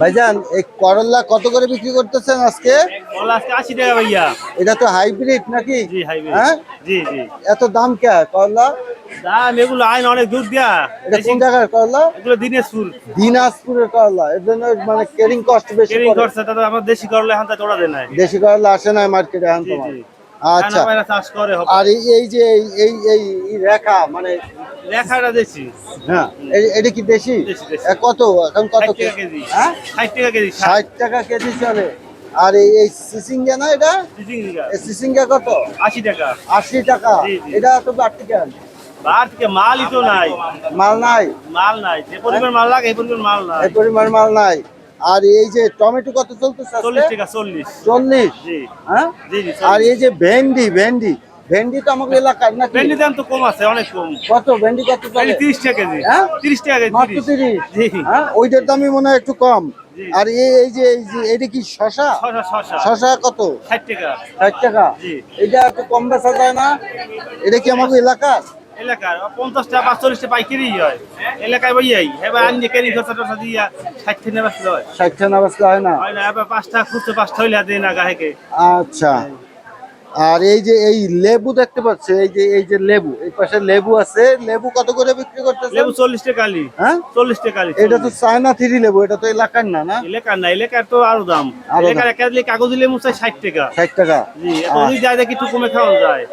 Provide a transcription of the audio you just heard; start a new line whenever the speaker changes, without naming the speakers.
ভাইজান এই করল্লা কত করে বিক্রি করতেছেন আজকে?
করলা আজকে 80 টাকা ভাইয়া।
এটা তো হাইব্রিড নাকি?
জি হাইব্রিড।
হ্যাঁ,
জি জি।
এত দাম কে করলা?
দাম এগুলো আইন অনেক দূর দিয়া।
এটা কোন জায়গার করলা?
এগুলো দিনাজপুর।
দিনাজপুরের করলা, এর জন্য মানে ক্যারিং কস্ট বেশি
কেরিং
পড়ে।
করছে তাতে আমার দেশি করলে হাতে তোড়া দেয় নাই।
দেশি করলা আসে না মার্কেটে এখন
জি
তোমার?
জি।
আচ্ছা।
কানা চাষ করে হবে।
আর এই যে এই রেখা মানে
লেখাটা দেশি।
হ্যাঁ, এটা কি দেশি?
দেশি, দেশি।
কত এখন কত
60 টাকা কেজি।
হ্যাঁ,
60 টাকা কেজি।
60 টাকা কেজি চলে। আর এই সিসিঙ্গা না এটা?
চিচিঙ্গা
এই সিসিঙ্গা কত?
80 টাকা।
80 টাকা।
জি, জি।
এটা তো বাড়তি কেন?
বার থেকে মালই তো নাই।
মাল নাই,
মাল নাই। যে পরিমাণ মাল লাগে এই পরিমাণ মাল নাই।
এই পরিমাণ মাল নাই। আর এই যে টমেটো কত চলতেছে আজকে?
40 টাকা 40।
40।
জি
হ্যাঁ,
জি জি।
আর এই যে ভেন্ডি তো আমাদের এলাকার নাকি?
ভেন্ডি দাম তো কম আছে, অনেক কম।
কত ভেন্ডি কত
ভেন্ডি
চলে?
30 টাকা কেজি।
হ্যাঁ,
30 টাকা কেজি।
মাত্র 30।
জি।
হ্যাঁ, ওইটার দামই মনে হয় একটু কম।
জি।
আর এই যে এটা কি শশা?
শসা
শশা কত?
60 টাকা।
60 টাকা।
জি।
এটা একটু কম বেচা যায় না? এটা কি আমাদের এলাকার?
এলাকার 50 টাকা 45 টাকা পাইকারি হয় এলাকায় বইয়াই। এবার আনি কেরি খরচা টরচা দিয়া 60 টাকা বেচতে হয়।
60 টাকা না বেচলে হয় না?
হয় না, এবার 5 টাকা খুচরো 5 টাকা হইলে দেয় না গাহেকে।
আচ্ছা। আর এই যে এই লেবু দেখতে পাচ্ছি, এই যে লেবু, এই পাশে লেবু আছে, লেবু কত করে বিক্রি করতেছেন?
লেবু 40 টাকা কালি।
হ্যাঁ,
40 টাকা কালি।
এটা তো চায়না থ্রি লেবু, এটা তো এলাকার না, না?
এলাকার না, এলাকার তো আরো দাম।
আরো দাম।
এলাকার একাধিক কাগজি লেবু চাই 60 টাকা।
60 টাকা।
জি, এত ওই যায় দেখি একটু কমে খাওয়া যায়।